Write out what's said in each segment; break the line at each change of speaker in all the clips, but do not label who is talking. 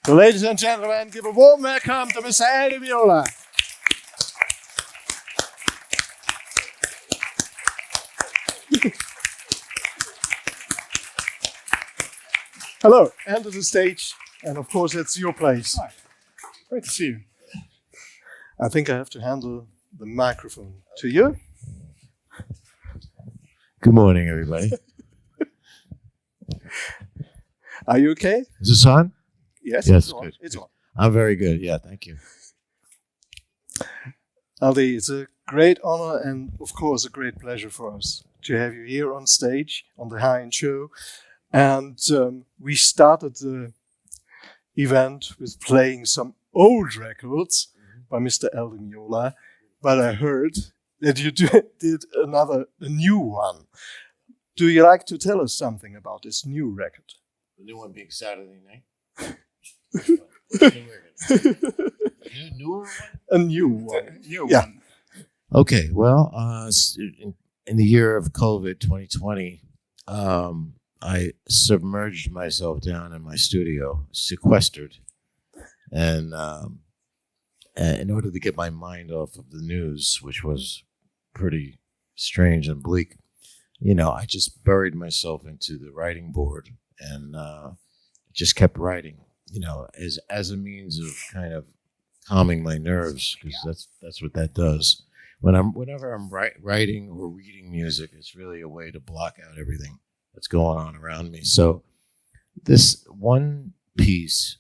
So ladies and gentlemen, give a warm welcome to Mr. Eddie Meola. Hello, enter the stage, and of course it's your place.
Hi.
Great to see you. I think I have to handle the microphone to you.
Good morning, everybody.
Are you okay?
Is this on?
Yes,
Yes,
it's on.
good.
It's on.
I'm very good. Yeah, thank you.
Aldi, it's a great honor and of course a great pleasure for us to have you here on stage on the High End Show. And we started the event with playing some old records by Mr. Eddie Meola, but I heard that you did a new one. Do you like to tell us something about this new record?
The new one being Saturday night. Newer one?
A new one.
New
Yeah.
one.
Okay, well, in the year of COVID 2020, I submerged myself down in my studio, sequestered, and in order to get my mind off of the news, which was pretty strange and bleak, I just buried myself into the writing board and just kept writing, as a means of kind of calming my nerves, because that's what that does. Whenever I'm writing or reading music, it's really a way to block out everything that's going on around me. So this one piece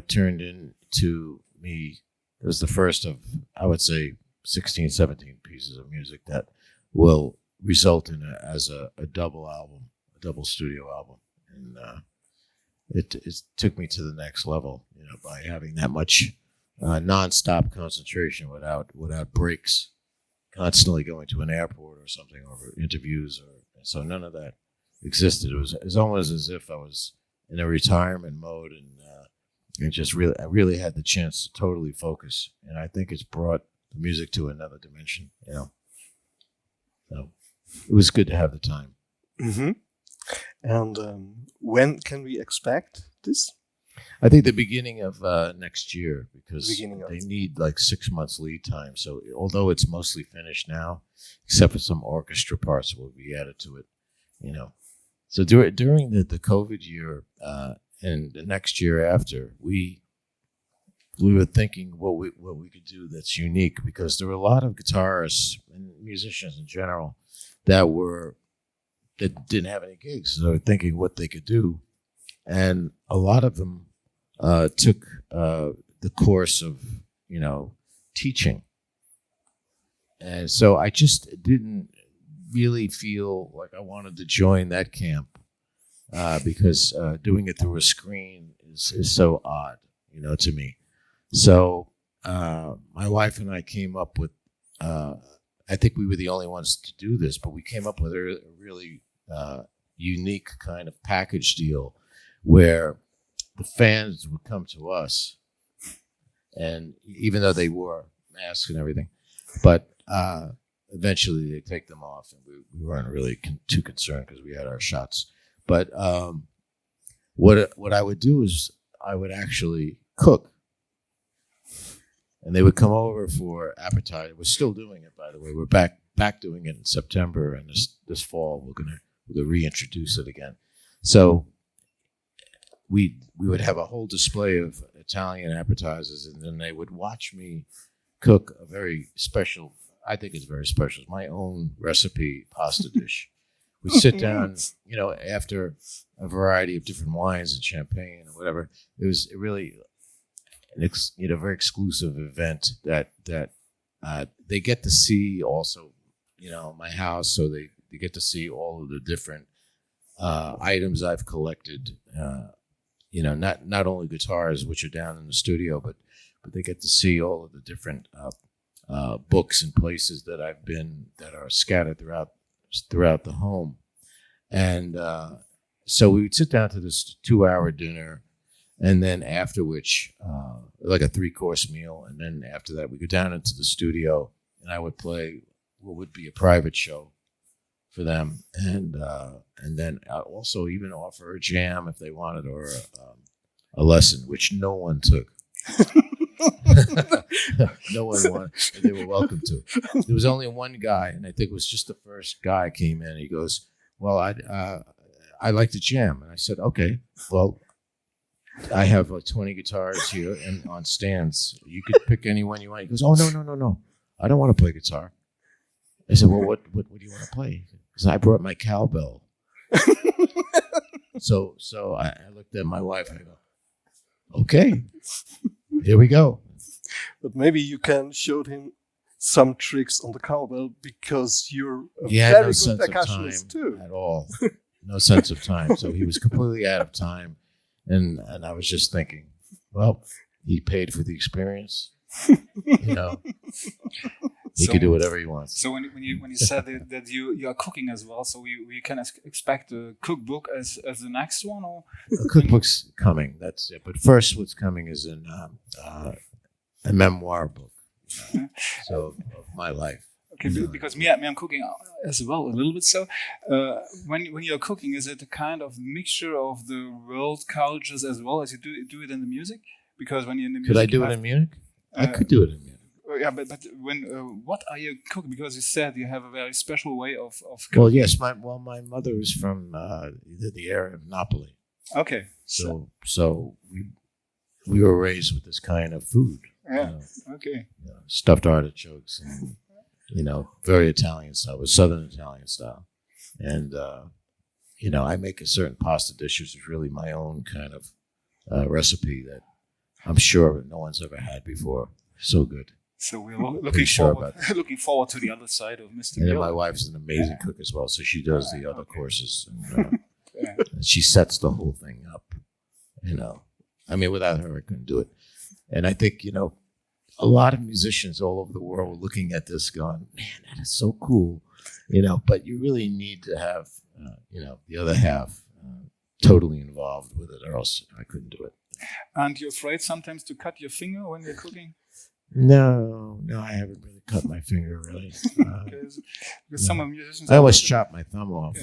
turned into me. It was the first of, I would say, 16, 17 pieces of music that will result in as a double album, a double studio album. And it took me to the next level, by having that much nonstop concentration without breaks, constantly going to an airport or something, or interviews, so none of that existed. It was almost as if I was in a retirement mode, and I really had the chance to totally focus. And I think it's brought the music to another dimension. So it was good to have the time.
Mm-hmm. And when can we expect this?
I think the beginning of next year, because
They
need like 6 months lead time. So although it's mostly finished now, except for some orchestra parts that will be added to it, So during the COVID year and the next year after, we were thinking what we could do that's unique, because there were a lot of guitarists and musicians in general that didn't have any gigs. So they were thinking what they could do, and a lot of them took the course of teaching, and so I just didn't really feel like I wanted to join that camp, because doing it through a screen is so odd, to me. So my wife and I came up with, I think we were the only ones to do this, but we came up with a really unique kind of package deal where the fans would come to us, and even though they wore masks and everything, but eventually they take them off, and we weren't really too concerned because we had our shots. But what I would do is I would actually cook, and they would come over for appetizer. We're still doing it, by the way. We're back doing it in September, and this fall we're gonna reintroduce it again. So we would have a whole display of Italian appetizers, and then they would watch me cook a very special. I think it's very special. It's my own recipe pasta dish. We sit down, after a variety of different wines and champagne or whatever. It was really a very exclusive event that they get to see also, my house. So they get to see all of the different items I've collected. Not only guitars, which are down in the studio, but they get to see all of the different books and places that I've been that are scattered throughout the home. And so we would sit down to this 2-hour dinner, and then after which, like a 3-course meal, and then after that we go down into the studio, and I would play what would be a private show for them, and then also even offer a jam if they wanted, or a lesson, which no one took. No one wanted. They were welcome to. There was only one guy, and I think it was just the first guy came in. He goes, "Well, I like to jam," and I said, "Okay, well, I have 20 guitars here and on stands. You could pick any one you want." He goes, "Oh no! I don't want to play guitar." I said, "Well, what do you want to play?" Because I brought my cowbell. So I looked at my wife and I go, "Okay, here we go."
But maybe you can show him some tricks on the cowbell because you're a
He had
very
no
good
sense of
percussionist
time
too.
at all. No sense of time. So he was completely out of time. And I was just thinking, well, he paid for the experience. He could do whatever he wants.
So when you said that you are cooking as well, so we can expect a cookbook as the next one, or
A cookbook's coming. That's it. But first, what's coming is a memoir book. So of my life.
okay, because me I'm cooking as well a little bit. So when you're cooking, is it a kind of mixture of the world cultures as well as you do it in the music? Because when you're in the music,
Could I do it in Munich? I could do it in Munich.
Yeah, but when what are you cooking? Because you said you have a very special way of cooking.
Well, yes. My mother is from the area of Napoli.
Okay.
So we were raised with this kind of food.
Yeah. Okay.
Stuffed artichokes and very Italian style, with Southern Italian style, and I make a certain pasta dish which is really my own kind of recipe that I'm sure no one's ever had before. So good.
So we're looking forward to the other side of Mr.
And then
Meola.
my wife's an amazing cook as well, so she does the other courses. And, and she sets the whole thing up. I mean, without her, I couldn't do it. And I think, a lot of musicians all over the world were looking at this going, man, that is so cool. But you really need to have, the other half totally involved with it, or else I couldn't do it.
And you're afraid sometimes to cut your finger when you're cooking?
No, I haven't really cut my finger, really.
Because some of musicians...
I always chopped my thumb off.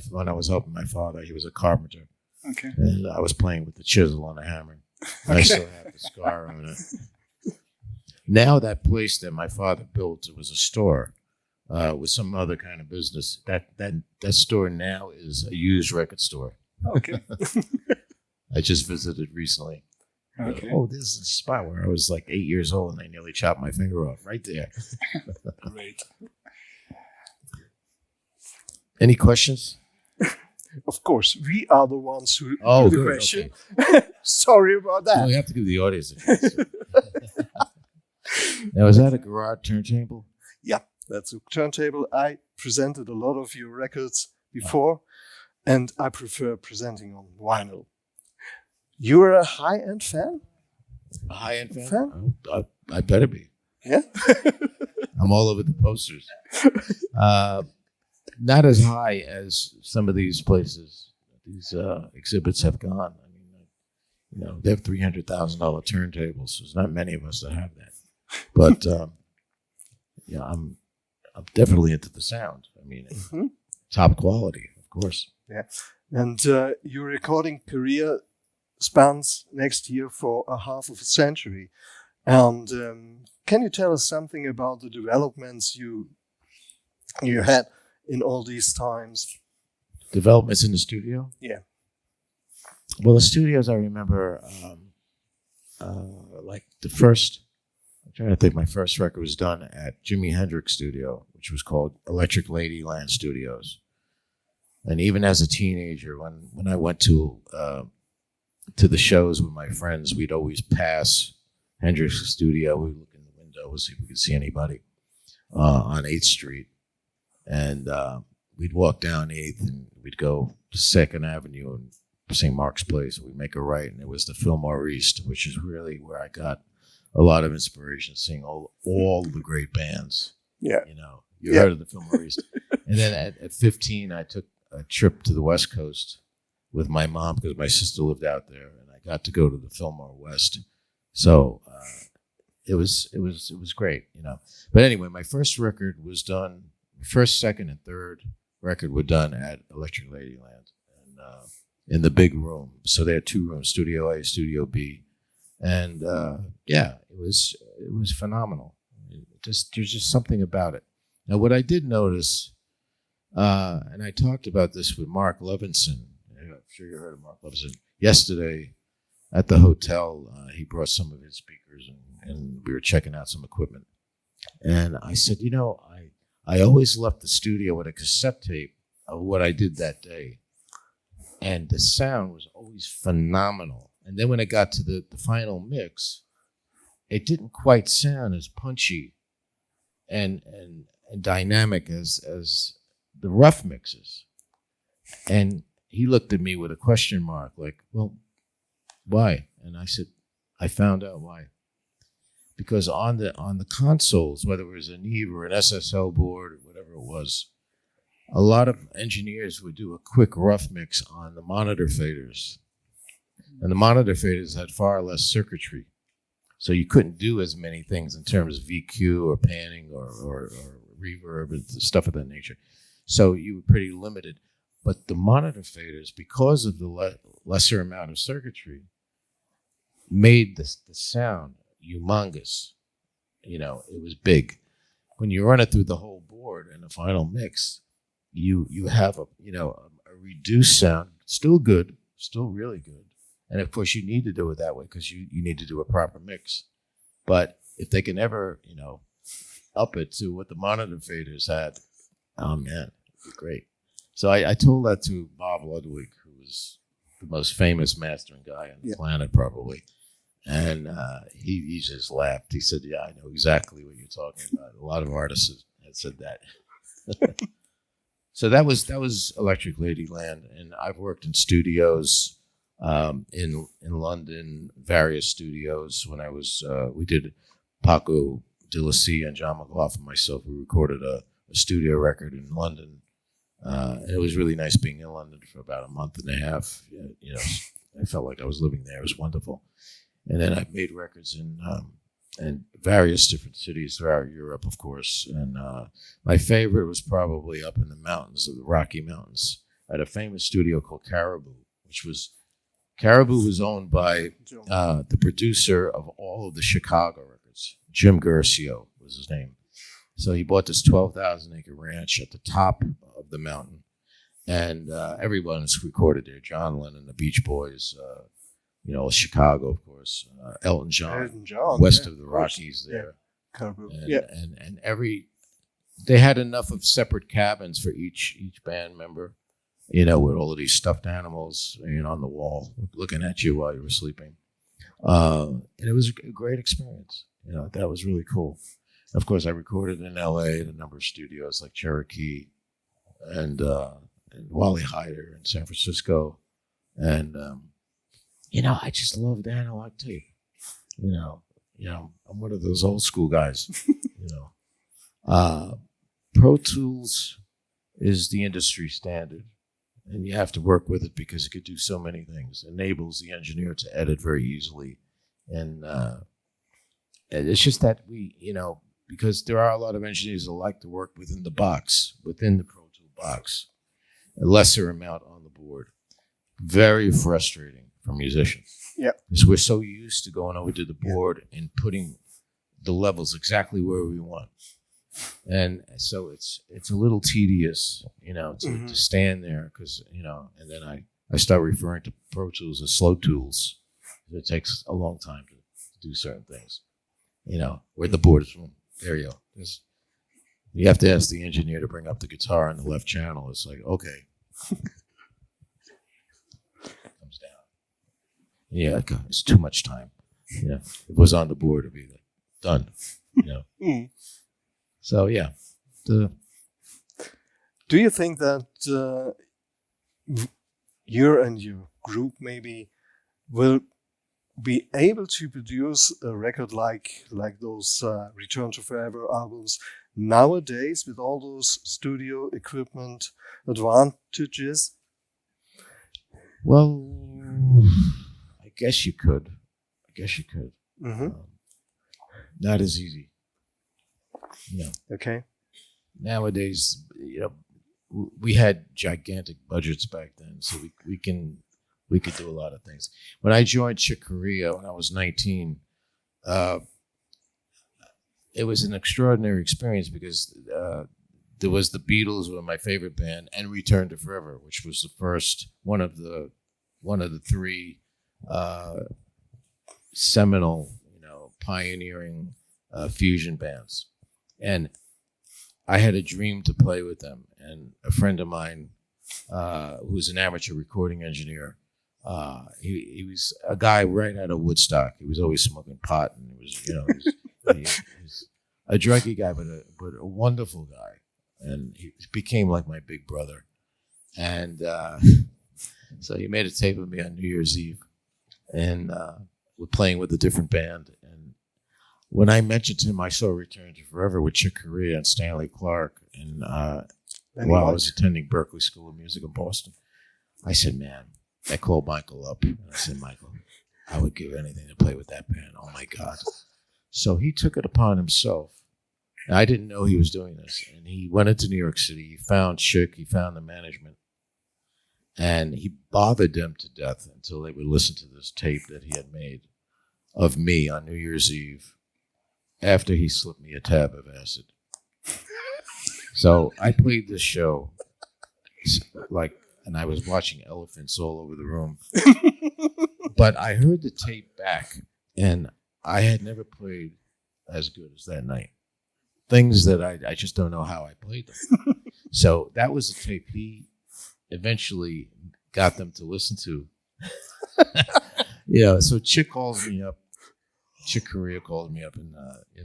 When I was helping my father, he was a carpenter.
Okay.
And I was playing with the chisel on a hammer. I still have the scar on it. Now that place that my father built, it was a store with some other kind of business. That store now is a used record store.
Okay.
I just visited recently.
Okay.
Oh, this is a spot where I was like 8 years old and I nearly chopped my finger off right there.
Great.
Any questions?
Of course, we are the ones who
Oh,
do the
good,
question.
okay.
Sorry about that.
Well, we have to give the audience a chance. Now, is that a garage turntable?
Yeah, that's a turntable. I presented a lot of your records before, and I prefer presenting on vinyl. You're a high-end fan?
A high-end fan? I better be.
Yeah?
I'm all over the posters. Not as high as some of these places, these exhibits have gone. I mean, they have $300,000 turntables. So there's not many of us that have that. But I'm definitely into the sound. I mean, top quality, of course.
Yeah. And your recording career spans next year for a half of a century. And can you tell us something about the developments you had in all these times?
Developments in the studio?
Yeah.
Well, the studios, I remember, like the first, I'm trying to think, my first record was done at Jimi Hendrix Studio, which was called Electric Ladyland Studios. And even as a teenager, when I went to the shows with my friends, we'd always pass Hendrix Studio. We'd look in the window and see if we could see anybody on 8th Street. And we'd walk down 8th and we'd go to 2nd Avenue and St. Mark's Place. We'd make a right, and it was the Fillmore East, which is really where I got a lot of inspiration, seeing all the great bands.
Yeah.
You heard of the Fillmore East. And then at 15, I took a trip to the West Coast with my mom because my sister lived out there, and I got to go to the Fillmore West. So it was great, But anyway, my first record was done. First, second, and third record were done at Electric Ladyland, and in the big room. So they had 2 rooms, Studio A, Studio B. And it was phenomenal. There's just something about it. Now, what I did notice, and I talked about this with Mark Levinson. I'm sure you heard of Mark Levinson. Yesterday at the hotel, he brought some of his speakers, and we were checking out some equipment. And I said, I always left the studio with a cassette tape of what I did that day. And the sound was always phenomenal. And then when it got to the final mix, it didn't quite sound as punchy and dynamic as the rough mixes. And he looked at me with a question mark, like, well, why? And I said, I found out why. Because on the consoles, whether it was a Neve or an SSL board or whatever it was, a lot of engineers would do a quick rough mix on the monitor faders. And the monitor faders had far less circuitry. So you couldn't do as many things in terms of VQ or panning or reverb and stuff of that nature. So you were pretty limited. But the monitor faders, because of the lesser amount of circuitry, made the sound humongous. It was big. When you run it through the whole board in the final mix, you have a reduced sound, still good, still really good. And of course you need to do it that way because you need to do a proper mix. But if they can ever, up it to what the monitor faders had, oh man, it'd be great. So I told that to Bob Ludwig, who was the most famous mastering guy on the planet probably. And he just laughed. He said, yeah, I know exactly what you're talking about. A lot of artists had said that. So that was Electric Ladyland. And I've worked in studios in London, various studios. When I was, we did Paco de la Cia and John McLaughlin and myself. We recorded a studio record in London. And it was really nice being in London for about a month and a half. I felt like I was living there. It was wonderful. And then I've made records in various different cities throughout Europe, of course. And my favorite was probably up in the mountains of the Rocky Mountains at a famous studio called Caribou, Caribou was owned by the producer of all of the Chicago records. Jim Guercio was his name. So he bought this 12,000-acre ranch at the top of the mountain. And everyone was recorded there. John Lennon, the Beach Boys, Chicago, of course, Elton John, west of the Rockies there.
Yeah.
And they had enough of separate cabins for each band member, with all of these stuffed animals, on the wall looking at you while you were sleeping. And it was a great experience. That was really cool. Of course, I recorded in LA at a number of studios like Cherokee and Wally Hyder in San Francisco. And, I just loved analog tape. I'm one of those old school guys. Pro Tools is the industry standard, and you have to work with it because it could do so many things. It enables the engineer to edit very easily, and it's just that because there are a lot of engineers that like to work within the box, within the Pro Tool box, a lesser amount on the board. Very frustrating for musicians.
Yeah.
Because we're so used to going over to the board and putting the levels exactly where we want. And so it's a little tedious, to stand there because, and then I start referring to Pro Tools as slow tools. It takes a long time to do certain things, where the board is from. There you go. You have to ask the engineer to bring up the guitar on the left channel. It's like, okay. Comes down. Yeah, it's too much time. If it was on the board, it'd be done. So yeah.
Do you think that you and your group maybe will be able to produce a record like those Return to Forever albums nowadays with all those studio equipment advantages?
Well, I guess you could.
Mm-hmm.
Not as easy.
Okay.
Nowadays, we had gigantic budgets back then, so we can we could do a lot of things. When I joined Chick Corea when I was 19, it was an extraordinary experience because there was the Beatles were my favorite band, and Return to Forever, which was the first one of the three seminal, pioneering fusion bands. And I had a dream to play with them. And a friend of mine, who was an amateur recording engineer, he was a guy right out of Woodstock. He was always smoking pot, and he was, he was a druggy guy, but a wonderful guy. And he became like my big brother. And so he made a tape of me on New Year's Eve, and we're playing with a different band. And when I mentioned to him I saw Return to Forever with Chick Corea and Stanley Clarke, and while I was attending Berklee School of Music in Boston, I said, man, I called Michael up, and I said, Michael, I would give anything to play with that band. Oh, my God. So he took it upon himself. I didn't know he was doing this. And he went into New York City. He found Chick. He found the management. And he bothered them to death until they would listen to this tape that he had made of me on New Year's Eve after he slipped me a tab of acid. So I played this show and I was watching elephants all over the room. But I heard the tape back, and I had never played as good as that night. Things that I just don't know how I played them. So that was the tape he eventually got them to listen to. So Chick calls me up. Chick Corea called me up in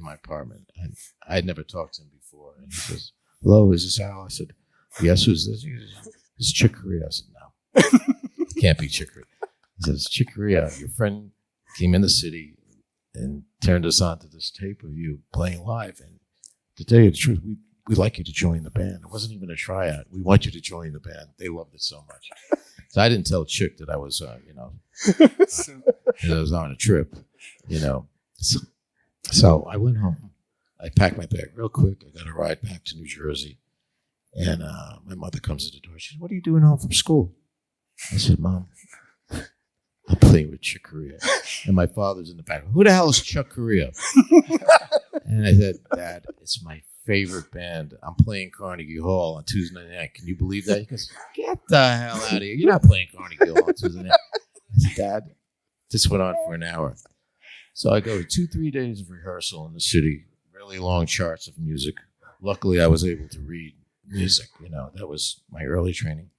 my apartment. And I had never talked to him before. And he says, hello, is this Al? I said, yes, who's this? He says, this is Chick Corea. I said, no, it can't be Chick Corea. He says, Chick Corea, your friend came in the city and turned us on to this tape of you playing live. And to tell you the truth, we'd like you to join the band. It wasn't even a tryout. We want you to join the band. They loved it so much. So I didn't tell Chick that I was, that I was on a trip, So I went home. I packed my bag real quick. I got a ride back to New Jersey. And my mother comes to the door. She says, what are you doing home from school? I said, Mom, I'm playing with Chick Corea. And my father's in the back. Who the hell is Chuck Corea? And I said, Dad, it's my favorite band. I'm playing Carnegie Hall on Tuesday night. Can you believe that? He goes, get the hell out of here. You're not playing Carnegie Hall on Tuesday night. I said, Dad, this went on for an hour. So I go to 2-3 days of rehearsal in the city, really long charts of music. Luckily, I was able to read music. That was my early training.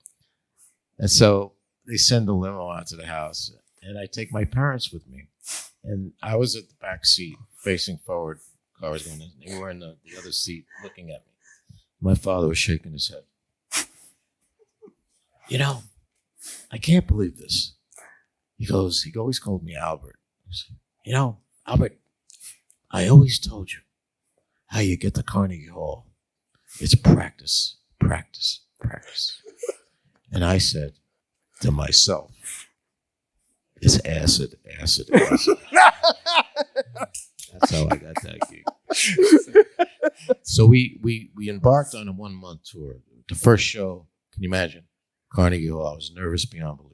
And so they send a limo out to the house, and I take my parents with me. And I was at the back seat, facing forward. Car was going in. They were in the other seat, looking at me. My father was shaking his head. I can't believe this. He always called me Albert. He said, Albert, I always told you how you get to Carnegie Hall. It's practice, practice, practice. And I said to myself, it's acid, acid, acid. That's how I got that gig. So we embarked on a 1-month tour. The first show, can you imagine? Carnegie Hall. I was nervous beyond belief.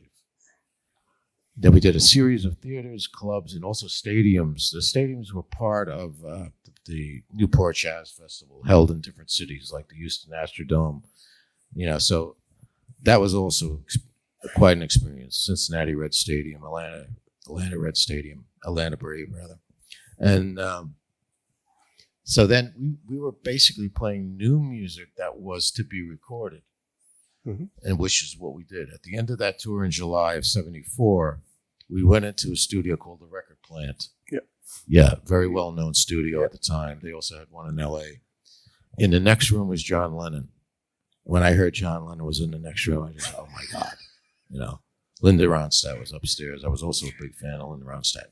Then we did a series of theaters, clubs, and also stadiums. The stadiums were part of the Newport Jazz Festival, held in different cities like the Houston Astrodome. So that was also quite an experience. Cincinnati Red Stadium, Atlanta Red Stadium, Atlanta Brave, rather. And so then we were basically playing new music that was to be recorded, and which is what we did. At the end of that tour in July of '74, we went into a studio called the Record Plant. Yeah, very well-known studio at the time. They also had one in L.A. In the next room was John Lennon. When I heard John Lennon was in the next room, I just, oh my God, Linda Ronstadt was upstairs. I was also a big fan of Linda Ronstadt.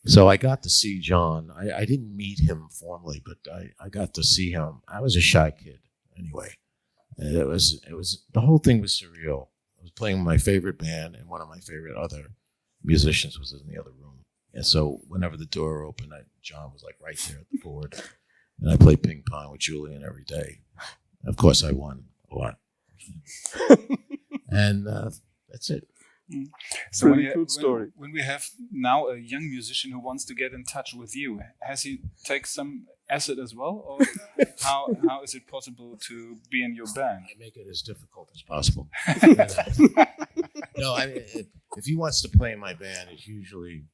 So I got to see John. I didn't meet him formally, but I got to see him. I was a shy kid anyway. And it was the whole thing was surreal. I was playing my favorite band, and one of my favorite other musicians was in the other room. And so whenever the door opened, John was like right there at the board. And I played ping pong with Julian every day. Of course, I won a lot. And that's it.
So
Pretty cool story.
when we have now a young musician who wants to get in touch with you, has he take some acid as well, or how is it possible to be in your band?
I make it as difficult as possible. No, I mean, if he wants to play in my band, it's usually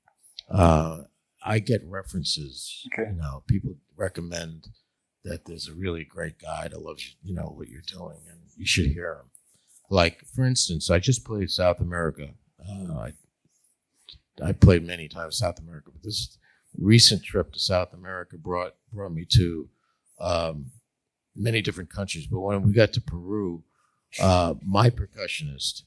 I get references.
Okay.
You know, people recommend that there's a really great guy that loves what you're doing, and you should hear him. Like, for instance, I just played South America. I played many times South America, but this recent trip to South America brought me to many different countries. But when we got to Peru, my percussionist,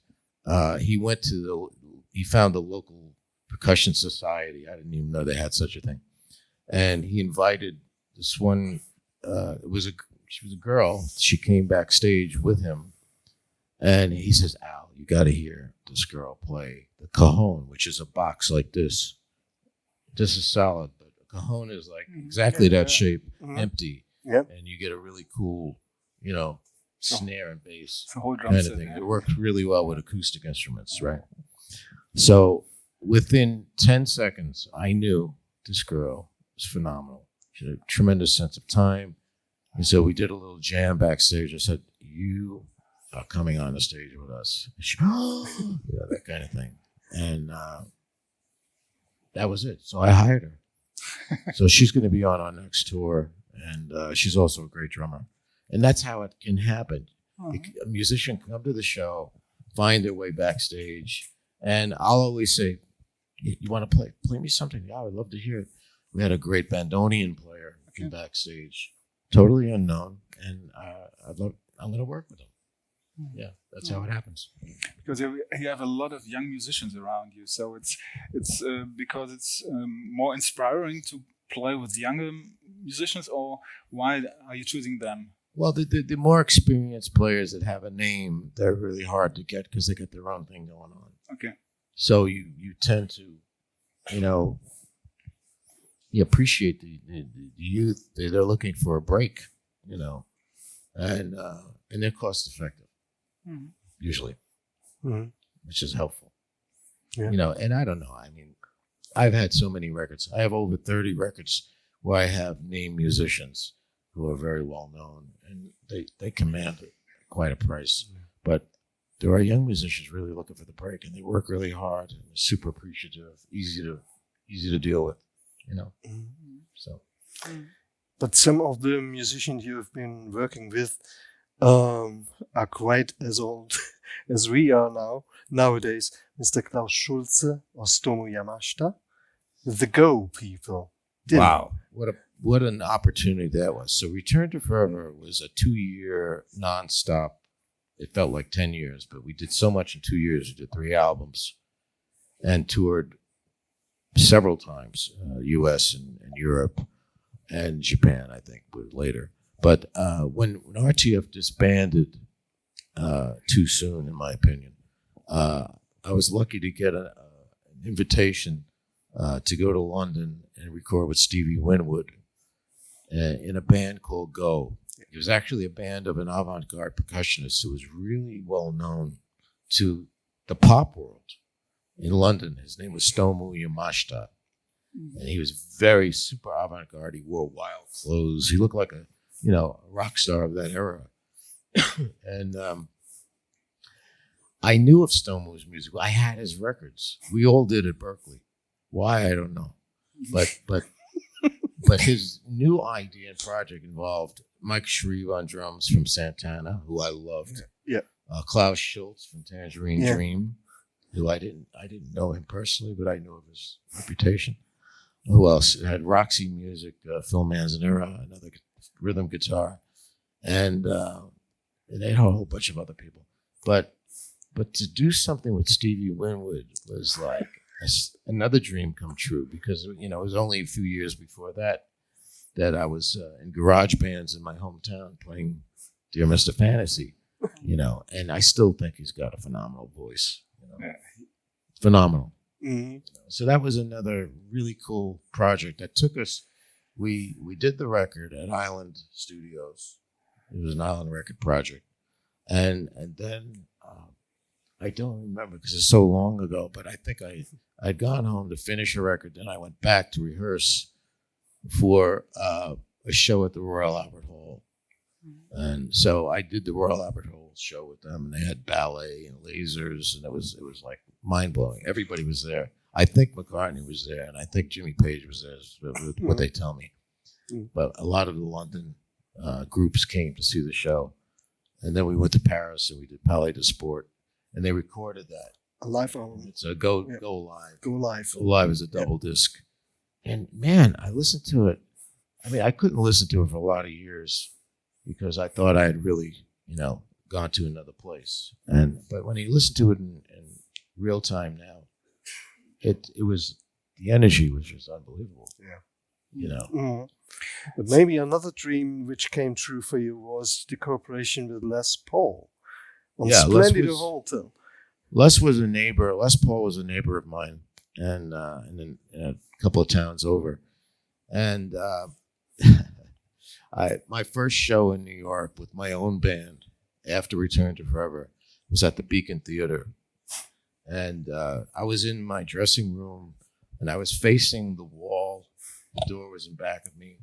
he found the local percussion society. I didn't even know they had such a thing, and he invited this one. She was a girl. She came backstage with him. And he says, Al, you got to hear this girl play the cajon, which is a box like this. This is solid, but a cajon is like exactly that shape, empty.
Yep.
And you get a really cool, snare and bass
The whole drum
kind
set,
of thing.
yeah.
It works really well with acoustic instruments, right? So within 10 seconds, I knew this girl was phenomenal. She had a tremendous sense of time. And so we did a little jam backstage. I said, you are coming on the stage with us. She, that kind of thing. And that was it. So I hired her. So she's going to be on our next tour. And she's also a great drummer. And that's how it can happen. A musician can come to the show, find their way backstage. And I'll always say, you want to play me something? Yeah, I would love to hear it. We had a great bandoneon player in backstage, totally unknown. And I'm going to work with him. Yeah, that's how it happens.
Because you have a lot of young musicians around you, so it's because it's more inspiring to play with younger musicians, or why are you choosing them?
Well, the more experienced players that have a name, they're really hard to get because they got their own thing going on.
Okay.
So you tend to, you appreciate the youth. They're looking for a break, and they're cost effective. Usually, which is helpful.
Yeah.
And I don't know. I mean, I've had so many records. I have over 30 records where I have named musicians who are very well known, and they command quite a price. But there are young musicians really looking for the break, and they work really hard and they're super appreciative, easy to deal with. So.
But some of the musicians you have been working with are quite as old as we are nowadays. Mr. Klaus Schulze or Stomu Yamashita, the Go people.
Wow, what an opportunity that was. So Return to Forever was a 2-year nonstop. It felt like 10 years, but we did so much in 2 years. We did 3 albums and toured several times, U.S. and Europe and Japan, I think, later. But when RTF disbanded too soon, in my opinion, I was lucky to get an invitation to go to London and record with Stevie Winwood in a band called Go. It was actually a band of an avant-garde percussionist who was really well known to the pop world in London. His name was Stomu Yamashita. And he was very super avant-garde. He wore wild clothes. He looked like a rock star of that era. And I knew of Stomu's music. I had his records. We all did at Berkeley. Why, I don't know. But his new idea and project involved Mike Shreve on drums from Santana, who I loved.
Yeah.
Klaus Schultz from Tangerine Dream, who I didn't know him personally, but I knew of his reputation. Who else? It had Roxy Music, Phil Manzanera, another rhythm guitar, and they had a whole bunch of other people. But to do something with Stevie Winwood was like another dream come true, because it was only a few years before that I was in garage bands in my hometown playing Dear Mr. Fantasy, and I still think he's got a phenomenal voice. Phenomenal.
Mm-hmm.
So that was another really cool project that took us. We did the record at Island Studios. It was an Island record project, and then I don't remember because it's so long ago, but I think I'd gone home to finish a record. Then I went back to rehearse for a show at the Royal Albert Hall. And so I did the Royal Albert Hall show with them, and they had ballet and lasers, and it was like mind-blowing. Everybody was there. I think McCartney was there, and I think Jimmy Page was there, is what they tell me. But a lot of the London groups came to see the show. And then we went to Paris, and we did Palais de Sport. And they recorded that.
A live album.
It's a Go Live.
Go Live.
Go Live is a double disc. And man, I listened to it. I mean, I couldn't listen to it for a lot of years because I thought I had really, gone to another place. But when you listen to it in real time now, it was, the energy was just unbelievable.
Yeah. But maybe another dream which came true for you was the cooperation with Les Paul. On Splendid Hotel.
Les was a neighbor. Les Paul was a neighbor of mine, and in a couple of towns over. And my first show in New York with my own band after Return to Forever was at the Beacon Theater, and I was in my dressing room, and I was facing the wall. The door was in back of me,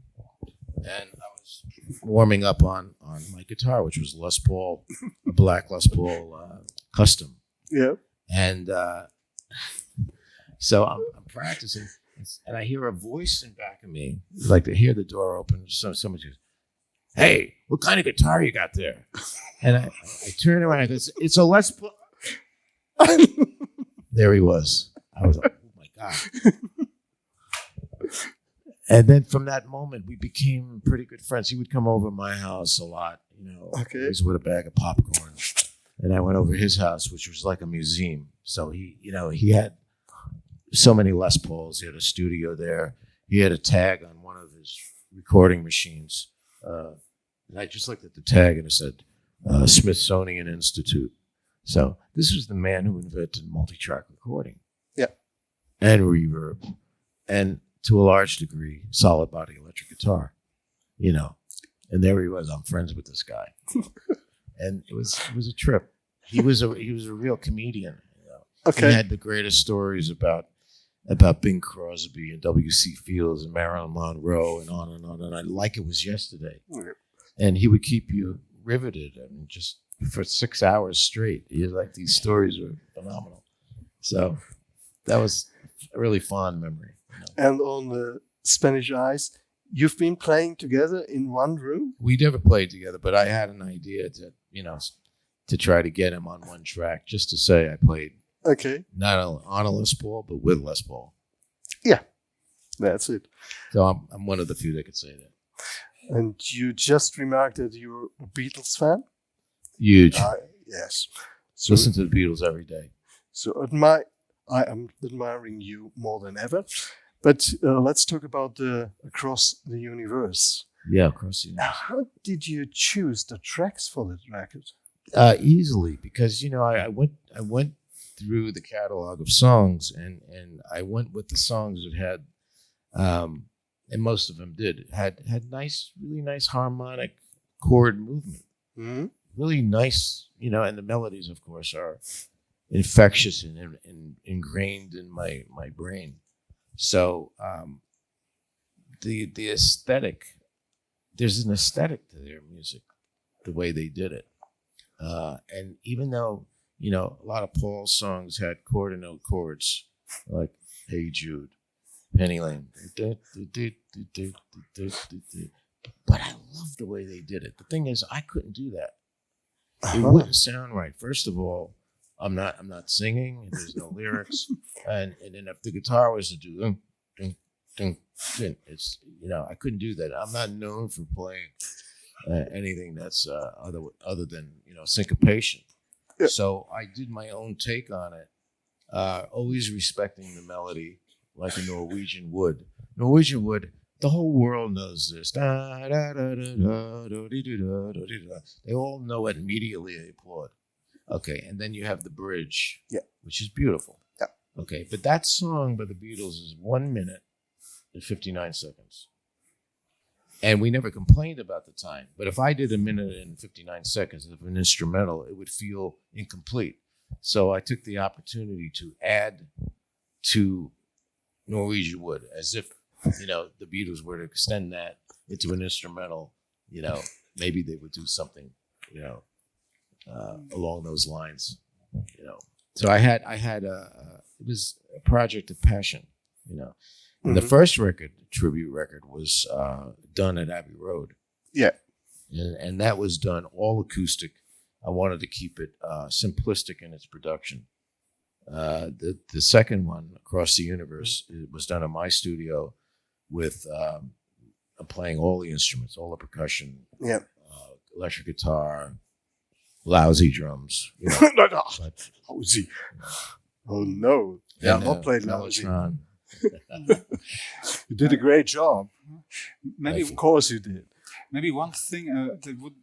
and I was warming up on my guitar, which was Les Paul, a black Les Paul custom.
Yeah.
And so I'm practicing, and I hear a voice in back of me, like to hear the door open. Someone goes, "Hey, what kind of guitar you got there?" And I turn around and I go, "It's a Les Paul." There he was. I was like, "Oh my God." And then from that moment, we became pretty good friends. He would come over to my house a lot, always with a bag of popcorn. And I went over his house, which was like a museum. So he had so many Les Pauls. He had a studio there. He had a tag on one of his recording machines. And I just looked at the tag and it said, Smithsonian Institute. So this was the man who invented multi-track recording.
Yeah.
And reverb. And to a large degree, solid body electric guitar, and there he was. I'm friends with this guy, and it was a trip. He was a real comedian.
Okay.
He had the greatest stories about Bing Crosby and W.C. Fields and Marilyn Monroe and on and on. And I like it was yesterday. And he would keep you riveted and just for 6 hours straight. These stories were phenomenal. So that was a really fond memory.
And on the Spanish Eyes, you've been playing together in one room?
We never played together, but I had an idea to try to get him on one track, just to say I played.
Okay.
Not on a Les Paul, but with Les Paul.
Yeah, that's it.
So I'm one of the few that could say that.
And you just remarked that you're a Beatles fan?
Huge.
Yes.
So, listen to the Beatles every day.
So I am admiring you more than ever. But let's talk about Across the Universe.
Yeah, Across the Universe.
How did you choose the tracks for that record?
Easily, because I went through the catalog of songs, and I went with the songs that had, and most of them had really nice harmonic chord movement. Mm-hmm. Really nice, and the melodies, of course, are infectious and ingrained in my brain. So the aesthetic, there's an aesthetic to their music, the way they did it. And even though, a lot of Paul's songs had quarter note chords, like Hey Jude, Penny Lane, but I love the way they did it. The thing is, I couldn't do that. It wouldn't sound right. First of all, I'm not singing. There's no lyrics, and then if the guitar was to do dun, dun, dun, dun, it's I couldn't do that. I'm not known for playing anything that's other than syncopation. Yeah. So I did my own take on it, always respecting the melody like a Norwegian would. Norwegian would. The whole world knows this. They all know it immediately. They applaud. Okay, and then you have the bridge, which is beautiful.
Yeah.
Okay, but that song by the Beatles is 1 minute and 59 seconds. And we never complained about the time. But if I did 1 minute and 59 seconds of an instrumental, it would feel incomplete. So I took the opportunity to add to Norwegian Wood, as if, the Beatles were to extend that into an instrumental, maybe they would do something, along those lines, So I had it was a project of passion, And the first record, tribute record, was done at Abbey Road.
Yeah.
And that was done all acoustic. I wanted to keep it simplistic in its production. The second one, Across the Universe, it was done in my studio with playing all the instruments, all the percussion, electric guitar, lousy drums.
Lousy. Oh no! Yeah, I played lousy. You did a great job.
Maybe,
of course, you did.
Maybe one thing that would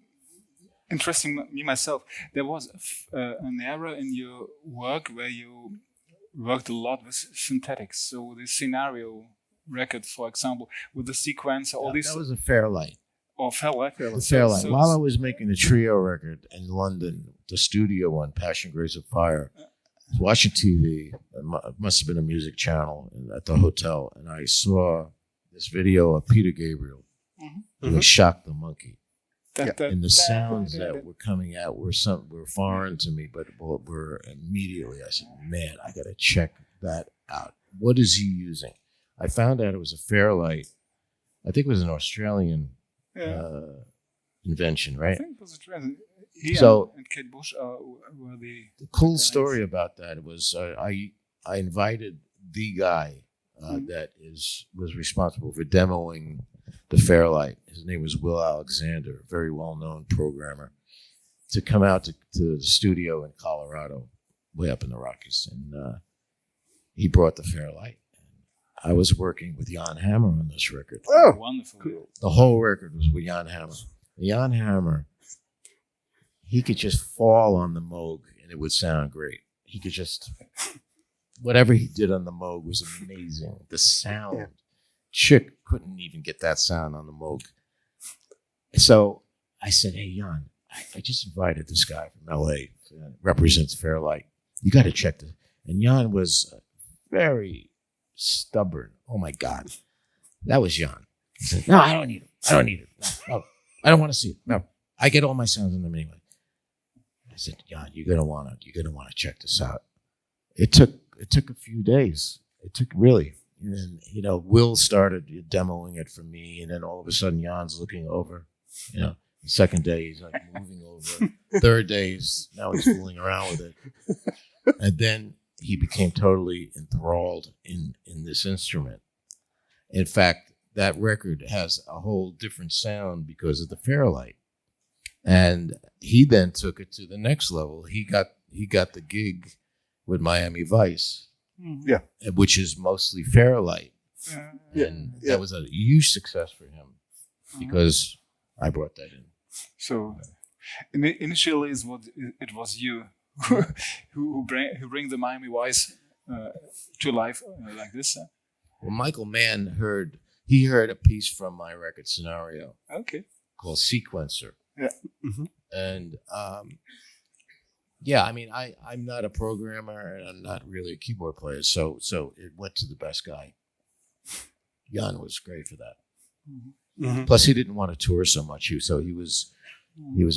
interest me myself. There was an era in your work where you worked a lot with synthetics. So the scenario record, for example, with the sequencer, all these.
That was a Fairlight.
Or Fairlight.
Fairlight. While I was making the trio record in London, the studio one, Passion Grace of Fire, I was watching TV. It must have been a music channel at the hotel, and I saw this video of Peter Gabriel doing Shock the Monkey. And the sounds that were coming out were foreign to me, but were immediately, I said, man, I got to check that out. What is he using? I found out it was a Fairlight. I think it was an Australian invention, right?
I think it was Australian. He and Kate Bush were the
cool story about that was I invited the guy that was responsible for demoing the Fairlight. His name was Will Alexander, a very well-known programmer, to come out to the studio in Colorado, way up in the Rockies. And he brought the Fairlight. I was working with Jan Hammer on this record.
Oh, wonderful.
Cool. The whole record was with Jan Hammer. Jan Hammer, he could just fall on the Moog and it would sound great. He could just, whatever he did on the Moog was amazing. The sound. Chick couldn't even get that sound on the Moog. So I said, hey, Jan, I just invited this guy from LA, represents Fairlight. You got to check this. And Jan was very stubborn. Oh, my God. That was Jan. He said, no, I don't need it. No, I don't want to see it. No, I get all my sounds in them anyway. I said, Jan, you're gonna want to check this out. It took a few days. It took really. And then, Will started demoing it for me, and then all of a sudden Jan's looking over. The second day he's like moving over. Third day now he's fooling around with it. And then he became totally enthralled in this instrument. In fact, that record has a whole different sound because of the Fairlight. And he then took it to the next level. He got the gig with Miami Vice. Which is mostly Fairlight. And that was a huge success for him because I brought that in.
So initially it was you who bring the Miami Vice to life like this.
Well, Michael Mann heard a piece from my record Scenario.
Okay.
Called Sequencer.
Yeah.
And I'm not a programmer and I'm not really a keyboard player, so it went to the best guy. Jan was great for that. Plus, he didn't want to tour so much, so he was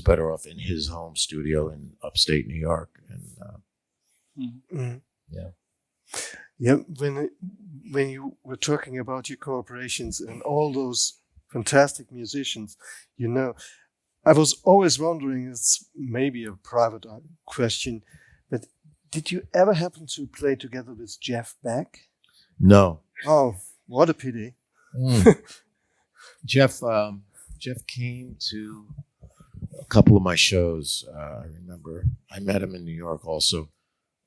better off in his home studio in upstate New York. And
when you were talking about your collaborations and all those fantastic musicians, I was always wondering, it's maybe a private question, but did you ever happen to play together with Jeff Beck?
No.
Oh, what a pity.
Jeff came to a couple of my shows. I remember I met him in New York also,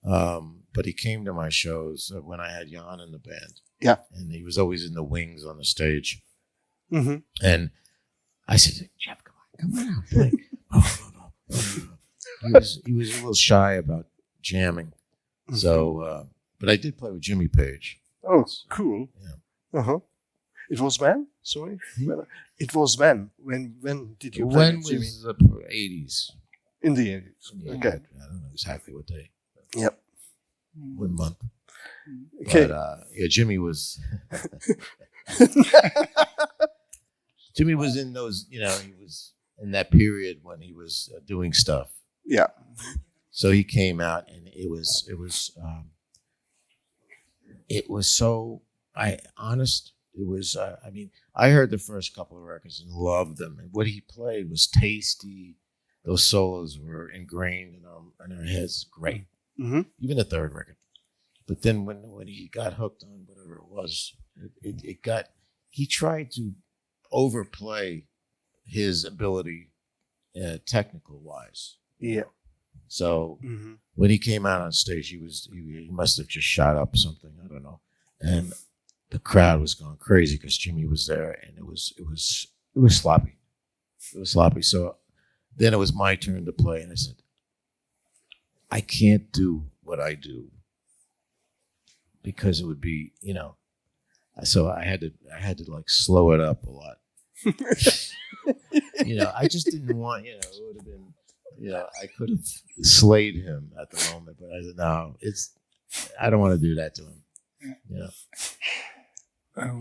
but he came to my shows when I had Jan in the band.
Yeah.
And he was always in the wings on the stage.
And
I said, Jeff, come on, play. He was a little shy about jamming. So, but I did play with Jimmy Page.
Oh, cool.
Yeah.
It was when? Sorry? It was when? When did you play with Jimmy?
When was the 80s?
In the 80s.
Yeah,
Okay.
I don't know exactly what day.
Yep.
1 month.
Okay.
But yeah, Jimmy was in those. You know, he was in that period when he was doing stuff.
Yeah.
So he came out, and it was so honest. It was. I mean, I heard the first couple of records and loved them, and what he played was tasty. Those solos were ingrained in our heads. Great.
Mm-hmm.
Even the third record. But then when he got hooked on whatever it was, he tried to overplay his ability, technical wise.
Yeah.
So when he came out on stage, he must have just shot up something, I don't know, and the crowd was going crazy because Jimmy was there, and it was sloppy. It was sloppy. So then it was my turn to play, and I said, I can't do what I do because it would be, you know. So I had to like slow it up a lot. You know, I just didn't want, you know, it would have been, you know, I could have slayed him at the moment, but I said, no, I don't want to do that to him. You know.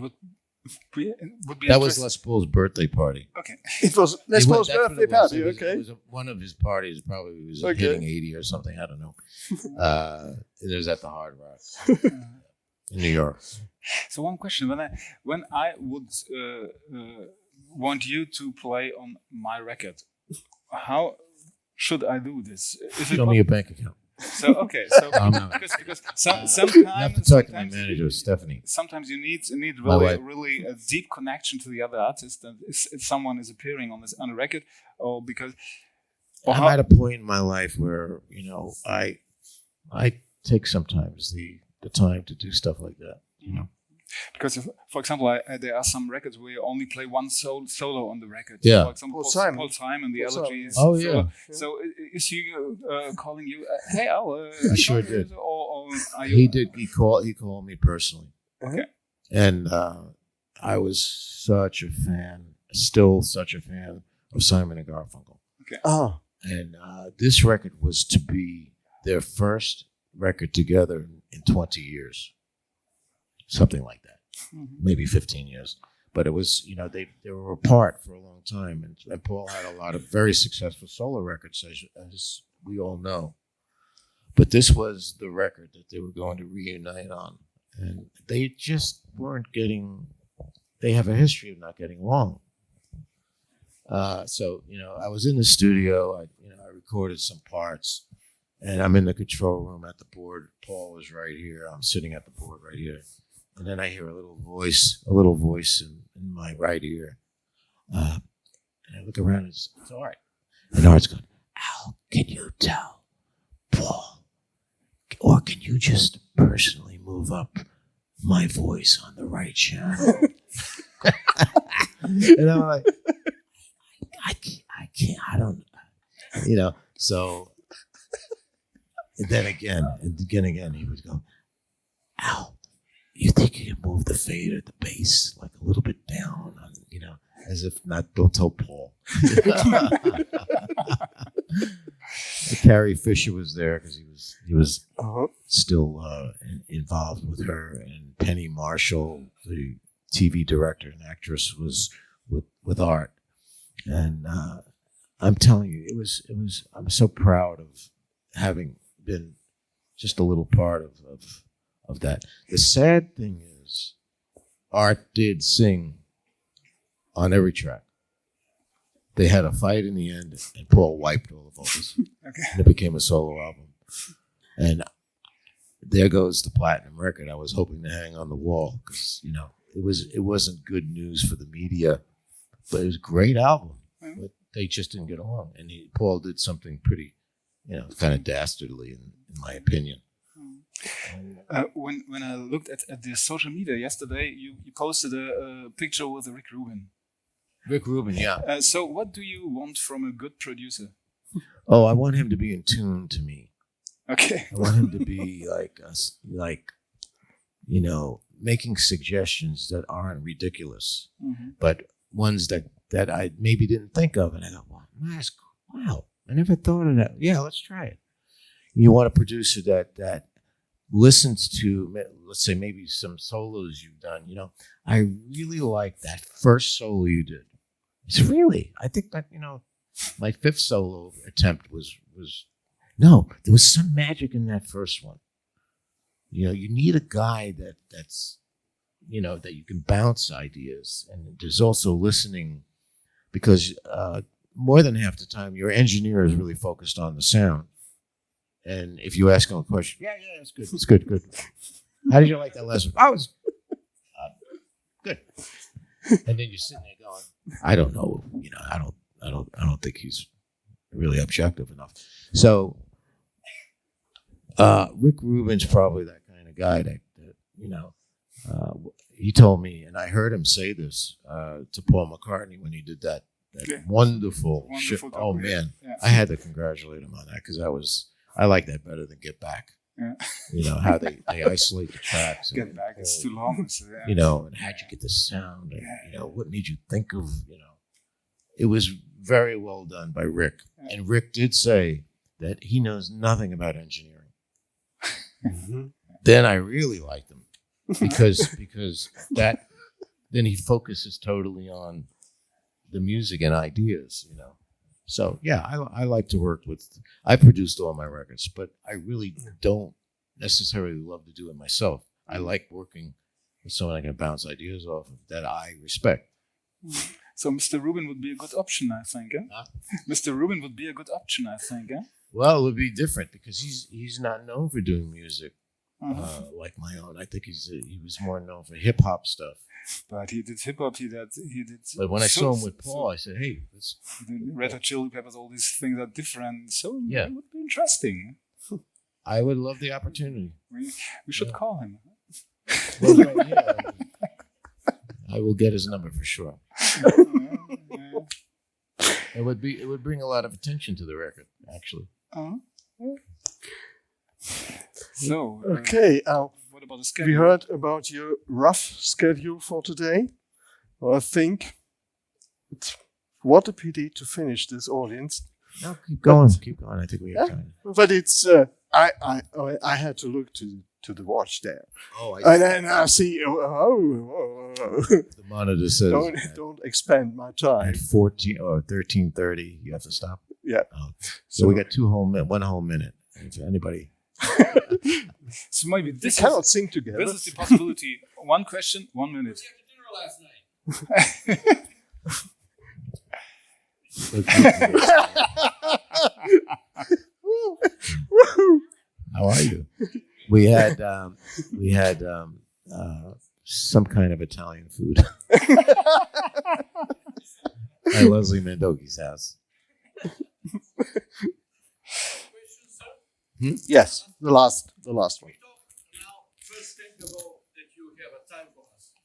Would be
that was Les Paul's birthday party.
Okay.
It was Les Paul's
That's what
birthday
it was.
party. Okay.
It was one of his parties. Probably he was
Okay.
hitting 80 or something. I don't know. It was at the Hard Rock in New York.
So one question: when I would want you to play on my record, how should I do this? Is
Show me your bank account.
So okay, so
No.
because sometimes
You have to talk to my manager, Stephanie.
Sometimes you need
My wife.
really a deep connection to the other artist, and if someone is appearing on a record, or because
I'm at a point in my life where, you know, I take sometimes the time to do stuff like that. You know.
Because, for example, there are some records where you only play one solo on the record.
Yeah.
For example,
Paul
Simon and the
Paul
Allergies.
Oh, yeah.
So is he calling you? Hey, Al.
He sure did.
Or are you?
He did. He called me personally.
Okay.
And I was such a fan, still such a fan of Simon and Garfunkel.
Okay.
Oh.
And this record was to be their first record together in 20 years. Something like that. Maybe 15 years. But it was, you know, they were apart for a long time. And Paul had a lot of very successful solo records, as we all know. But this was the record that they were going to reunite on. And they just weren't getting, they have a history of not getting along. So, you know, I was in the studio, I recorded some parts, and I'm in the control room at the board. Paul was right here. I'm sitting at the board right here. And then I hear a little voice in my right ear. And I look around and it's Art. And Art's going, Al, can you tell Paul? Or can you just personally move up my voice on the right channel? And I'm like, I can't, I don't, you know. So, and then again, he would go, Al, you think you can move the fade or the bass like a little bit down, you know, as if not, don't tell Paul. Carrie Fisher was there because he was still involved with her, and Penny Marshall, the TV director and actress, was with Art. And I'm telling you, it was. I'm so proud of having been just a little part of that. The sad thing is, Art did sing on every track. They had a fight in the end, and Paul wiped all the vocals.
Okay.
And it became a solo album. And there goes the platinum record I was hoping to hang on the wall, because, you know, it wasn't good news for the media, but it was a great album. But they just didn't get along, and Paul did something pretty, you know, kind of dastardly in my opinion.
When I looked at the social media yesterday, you posted a picture with Rick Rubin.
Rick Rubin, yeah.
So what do you want from a good producer?
Oh, I want him to be in tune to me.
Okay.
I want him to be like you know, making suggestions that aren't ridiculous, but ones that I maybe didn't think of, and I go, wow, I never thought of that. Yeah, let's try it. You want a producer that listens to, let's say, maybe some solos you've done. You know, I really like that first solo you did. It's really, I think that, you know, my fifth solo attempt was no, there was some magic in that first one. You know, you need a guy that's, you know, that you can bounce ideas, and there's also listening, because more than half the time your engineer is really focused on the sound. And if you ask him a question, yeah, it's good. It's good. How did you like that lesson? I was good. And then you're sitting there going, I don't know. You know, I don't think he's really objective enough. So Rick Rubin's probably that kind of guy that you know, he told me, and I heard him say this to Paul McCartney when he did that wonderful show. Oh man, I had to congratulate him on that, because I like that better than Get Back.
Yeah.
You know, how they isolate the tracks.
Get Back, it's too long. So,
you know, and how'd you get the sound? And, you know, what made you think of, you know. It was very well done by Rick. Yeah. And Rick did say that he knows nothing about engineering. Then I really liked him, because that, then he focuses totally on the music and ideas, you know. So, yeah, I like to work with, I produced all my records, but I really don't necessarily love to do it myself. I like working with someone I can bounce ideas off of that I respect.
So Mr. Rubin would be a good option, I think. Eh? Mr. Rubin would be a good option, I think. Eh?
Well, it would be different, because he's not known for doing music like my own. I think he was more known for hip hop stuff.
But he did hip hop. He did.
But when I saw him with Paul, I said, "Hey,
Red Hot Chili Peppers. All these things are different. So
yeah,
it would be interesting.
I would love the opportunity.
We should call him.
Well, yeah, I will get his number for sure. It would bring a lot of attention to the record, actually.
So
okay.
What about the schedule?
We heard about your rough schedule for today. Well, I think what a pity to finish this audience.
No, keep going. I think we have time.
But it's I had to look to the watch there.
Oh,
and then I see.
The monitor says
don't expend my time.
At 14 or 13:30, you have to stop.
Yeah.
Oh. So we got 1 whole minute. If anybody.
So maybe this
cannot sing together.
This is the possibility. One question, 1 minute.
We had dinner last night.
How are you? We had some kind of Italian food at Leslie Mandoki's house.
Yes, the last one.
We talk now, first thank you that you have a time for us.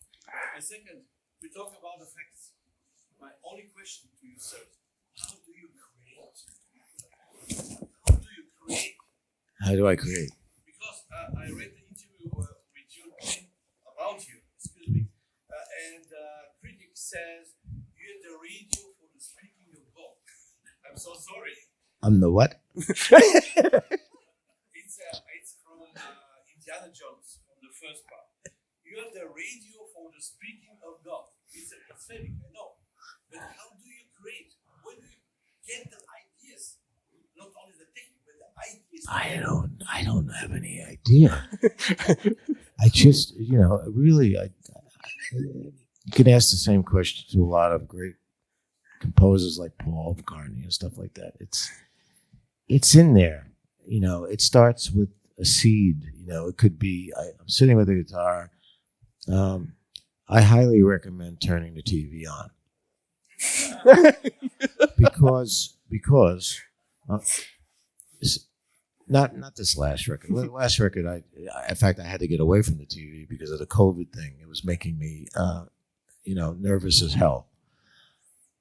And second, we talk about the facts. My only question to you, sir, how do you create?
How do I create?
Because I read the interview with you about you, and critic says you had the radio for the speaking of God. I'm so sorry.
I'm the what?
It's from Indiana Jones, from the first part. You have the radio for the speaking of God. It's pathetic, I know. But how do you create? Where do you get the ideas? Not only the technique, but the ideas.
I don't have any idea. I just, really, you can ask the same question to a lot of great composers like Paul McCartney and stuff like that. It's in there. It starts with a seed. It could be, I'm sitting with a guitar. I highly recommend turning the TV on. because not this last record. The last record, in fact, I had to get away from the TV because of the COVID thing. It was making me, nervous as hell.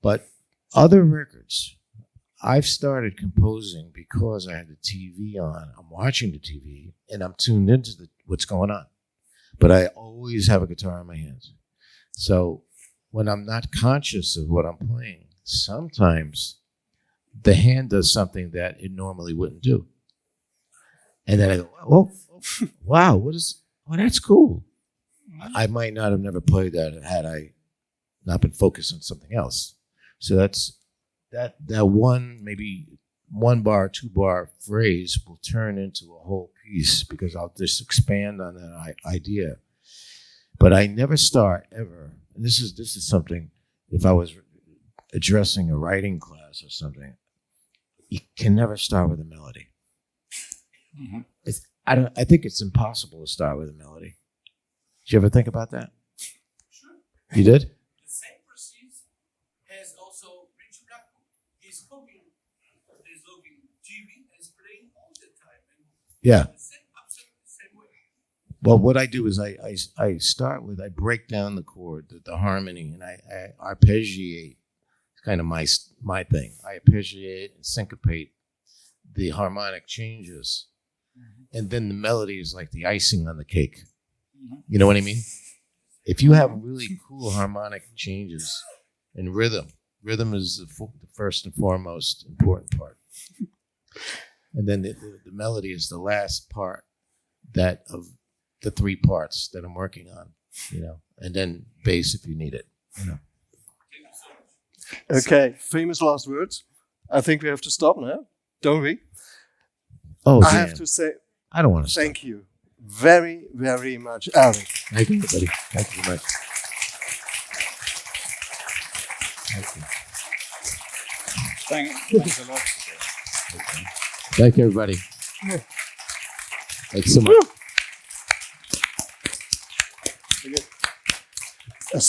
But other records, I've started composing because I had the TV on. I'm watching the TV and I'm tuned into what's going on. But I always have a guitar in my hands. So when I'm not conscious of what I'm playing, sometimes the hand does something that it normally wouldn't do. And then I go, oh, wow, that's cool. I might not have never played that had I not been focused on something else. So that's that maybe 1 bar, 2 bar phrase will turn into a whole piece because I'll just expand on that idea. But I never start ever. And this is something, if I was addressing a writing class or something, you can never start with a melody.
Mm-hmm.
I think it's impossible to start with a melody. Did you ever think about that?
Sure.
You did?
The same process has also Rick Rubin. He's cooking, he's looking TV and he's playing all the time. And
Yeah.
Absolutely the same way.
Well, what I do is I start with, I break down the chord, the harmony, and I arpeggiate. It's kind of my thing. I arpeggiate and syncopate the harmonic changes. Mm-hmm. And then the melody is like the icing on the cake. Mm-hmm. You know what I mean? If you have really cool harmonic changes and rhythm is the first and foremost important part. And then the melody is the last part of the 3 parts that I'm working on, and then bass if you need it,
Okay, famous last words. I think we have to stop now, don't we?
Oh,
I
damn.
have to say
I don't want to
thank you very, very much, Alec.
Thank you, everybody. Thank you very much. Thank you.
Thanks a lot.
Thank you, everybody. Thanks so much.
A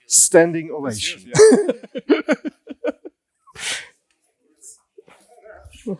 standing ovation.
Yeah.